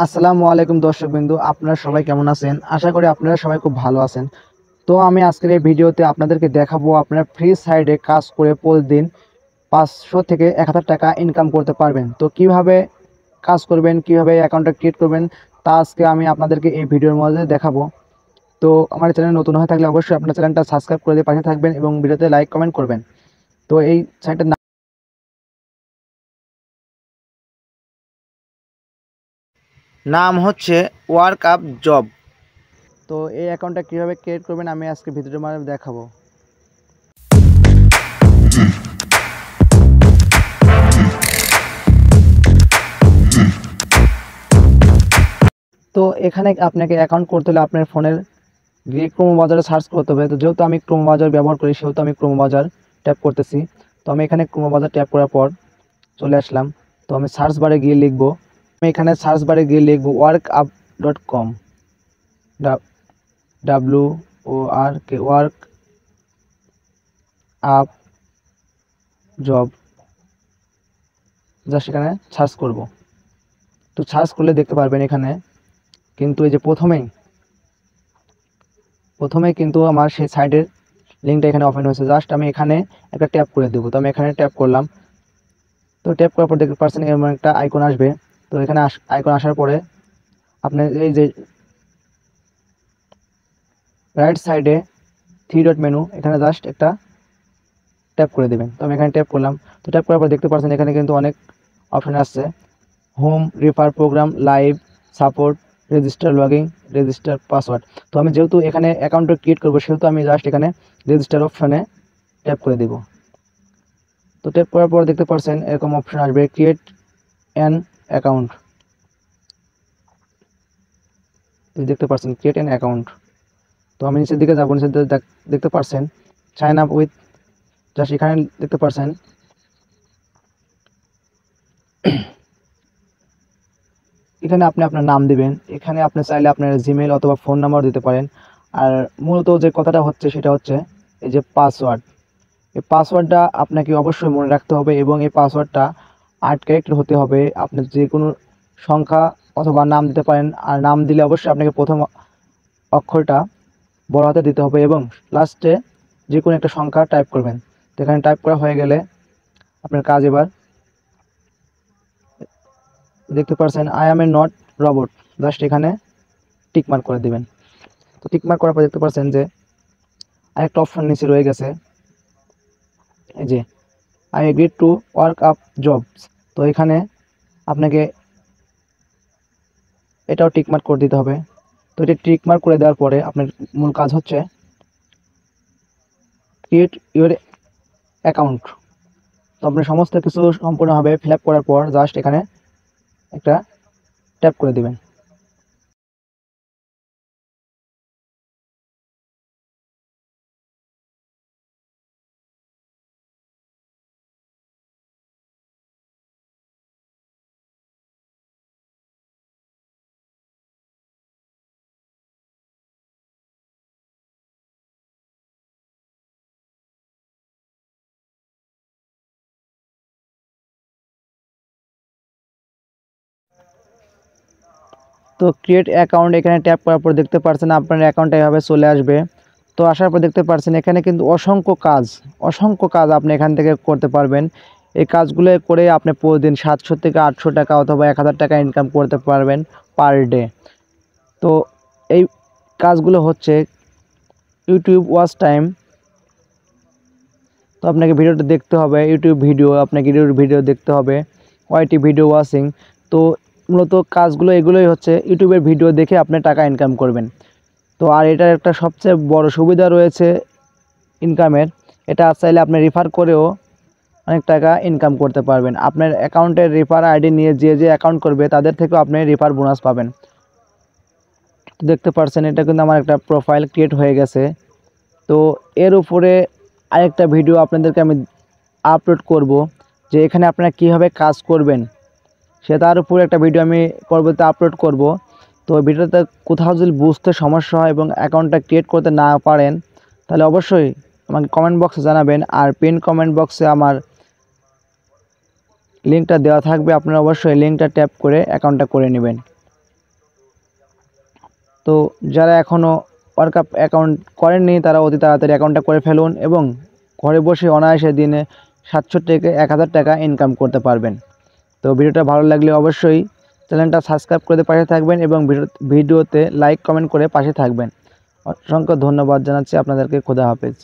আসসালামু আলাইকুম দর্শকবৃন্দ, আপনারা সবাই কেমন আছেন? আশা করি আপনারা সবাই খুব ভালো আছেন। তো আমি আজকের এই ভিডিওতে আপনাদেরকে দেখাবো আপনারা ফ্রি সাইডে কাজ করে প্রতিদিন 500 থেকে 1000 টাকা ইনকাম করতে পারবেন। তো কিভাবে কাজ করবেন, কিভাবে অ্যাকাউন্টটা ক্রিয়েট করবেন, তা আজকে আমি আপনাদেরকে এই ভিডিওর মধ্যে দেখাবো। তো আমার চ্যানেল নতুন হয়ে থাকলে অবশ্যই আপনার চ্যানেলটা সাবস্ক্রাইব করে দিয়ে পাশে থাকবেন এবং ভিডিওতে লাইক কমেন্ট করবেন। তো এই সাইটটার নাম হচ্ছে ওয়ার্ক আপ জব। তো এই অ্যাকাউন্টটা কীভাবে ক্রিয়েট করবেন আমি আজকে ভিডিওর মাধ্যমে দেখাবো। তো এখানে আপনাকে অ্যাকাউন্ট করতে হলে আপনার ফোনের গিয়ে ক্রোম বাজারে সার্চ করতে হবে। তো যেহেতু আমি ক্রোম বাজার ব্যবহার করি সেহেতু আমি ক্রোম বাজার ট্যাপ করতেছি। তো আমি এখানে ক্রোম বাজার ট্যাপ করার পর চলে আসলাম। তো আমি সার্চ বারে গিয়ে লিখবো, আমি এখানে সার্চ বারে গিয়ে লিখবো workup.com, WORK work up job, just এখানে সার্চ করব। তো সার্চ করলে দেখতে পারবেন এখানে কিন্তু এই যে প্রথমেই কিন্তু আমার সেই সাইটের লিঙ্কটা এখানে ওপেন হয়েছে। জাস্ট আমি এখানে একটা ট্যাপ করে দেবো। তো আমি এখানে ট্যাপ করলাম। তো ট্যাপ করার পর দেখতে পাচ্ছেন এরকম একটা আইকন আসবে। তো এখানে আইকন আসার পরে আপনি এই যে রাইট সাইডে 3 ডট মেনু, এখানে জাস্ট একটা ট্যাপ করে দেবেন। তো আমি এখানে ট্যাপ করলাম। তো ট্যাপ করার পর দেখতে পাচ্ছেন এখানে কিন্তু অনেক অপশন আসছে, home, refer, program, live, support, register, login, register password. তো আমি যেহেতু এখানে অ্যাকাউন্টটা ক্রিয়েট করবো সেহেতু আমি জাস্ট এখানে রেজিস্টার অপশনে ট্যাপ করে দেব। তো ট্যাপ করার পর দেখতে পাচ্ছেন এরকম অপশন আসবে, ক্রিয়েট অ্যান অ্যাকাউন্ট। দেখতে পাচ্ছেন ক্রিয়েট অ্যান অ্যাকাউন্ট। তো আমি নিচের দিকে যাবো, নিচের দিকে দেখতে পাচ্ছেন সাইন আপ উইথ, জাস্ট এখানে দেখতে পাচ্ছেন এখানে আপনি আপনার নাম দিবেন। এখানে আপনি চাইলে আপনার জিমেল অথবা ফোন নাম্বার দিতে পারেন। আর মূলত যে কথাটা হচ্ছে সেটা হচ্ছে এই যে পাসওয়ার্ড, এই পাসওয়ার্ডটা আপনাকে অবশ্যই মনে রাখতে হবে এবং এই পাসওয়ার্ডটা 8 ক্যারেক্টার হতে হবে। আপনি যে কোনো সংখ্যা অথবা নাম দিতে পারেন, আর নাম দিলে অবশ্যই আপনাকে প্রথম অক্ষরটা বড় হাতে দিতে হবে এবং লাস্টে যে কোনো একটা সংখ্যা টাইপ করবেন। তো এখানে টাইপ করা হয়ে গেলে আপনার কাজ এবার দেখতে পাচ্ছেন I M A not robot, just এখানে টিকমার্ক করে দেবেন। তো টিকমার্ক করার পর দেখতে পাচ্ছেন যে আরেকটা অপশন নিচে রয়ে গেছে, এই যে I agree to work up jobs. তো এখানে আপনাকে এটাও টিকমার্ক করে দিতে হবে। তো এটা টিকমার্ক করে দেওয়ার পরে আপনার মূল কাজ হচ্ছে ক্রিয়েট ইউর অ্যাকাউন্ট। তো আপনি সমস্ত কিছু সম্পূর্ণভাবে ফিল আপ করার পর জাস্ট এখানে একটা ট্যাপ করে দেবেন। তো ক্রিয়েট অ্যাকাউন্ট এখানে ট্যাপ করার পর দেখতে পাচ্ছেন আপনার অ্যাকাউন্টটা এভাবে চলে আসবে। তো আসার পর দেখতে পাচ্ছেন এখানে কিন্তু অসংখ্য কাজ আপনি এখান থেকে করতে পারবেন। এই কাজগুলো করে আপনি প্রতিদিন 700 থেকে 800 টাকা অথবা 1000 টাকা ইনকাম করতে পারবেন পার ডে। তো এই কাজগুলো হচ্ছে ইউটিউব ওয়াচ টাইম। তো আপনাকে ভিডিওটা দেখতে হবে, ইউটিউব ভিডিও আপনাকে ভিডিও দেখতে হবে, ওয়াইটি ভিডিও ওয়াচিং। তো মূলত কাজগুলো এগুলোই হচ্ছে ইউটিউবের ভিডিও দেখে আপনি টাকা ইনকাম করবেন। তো আর এটার একটা সবচেয়ে বড় সুবিধা রয়েছে ইনকামের, এটা চাইলে আপনি রেফার করেও অনেক টাকা ইনকাম করতে পারবেন। আপনার অ্যাকাউন্টের রেফার আইডি নিয়ে যে অ্যাকাউন্ট করবে তাদের থেকেও আপনি রেফার বোনাস পাবেন। তো দেখতে পাচ্ছেন এটা কিন্তু আমার একটা প্রোফাইল ক্রিয়েট হয়ে গেছে। তো এর উপরে আরেকটা ভিডিও আপনাদেরকে আমি আপলোড করব যে এখানে আপনারা কীভাবে কাজ করবেন, সে তার উপরে একটা ভিডিও আমি পরবর্তীতে আপলোড করব। তো ভিডিওতে কোথাও যদি বুঝতে সমস্যা হয় এবং অ্যাকাউন্টটা ক্রিয়েট করতে না পারেন তাহলে অবশ্যই আমাকে কমেন্ট বক্সে জানাবেন, আর পিন কমেন্ট বক্সে আমার লিঙ্কটা দেওয়া থাকবে, আপনারা অবশ্যই লিঙ্কটা ট্যাপ করে অ্যাকাউন্টটা করে নেবেন। তো যারা এখনও ওয়ার্কআপ অ্যাকাউন্ট করেননি তারা অতি তাড়াতাড়ি অ্যাকাউন্টটা করে ফেলুন এবং ঘরে বসে অনায়াসে দিনে 700 থেকে 1000 টাকা ইনকাম করতে পারবেন। তো ভিডিওটা ভালো লাগলে অবশ্যই চ্যানেলটা সাবস্ক্রাইব করে পাশে থাকবেন এবং ভিডিওতে লাইক কমেন্ট করে পাশে থাকবেন। অসংখ্য ধন্যবাদ জানাচ্ছি আপনাদেরকে। খোদা হাফেজ।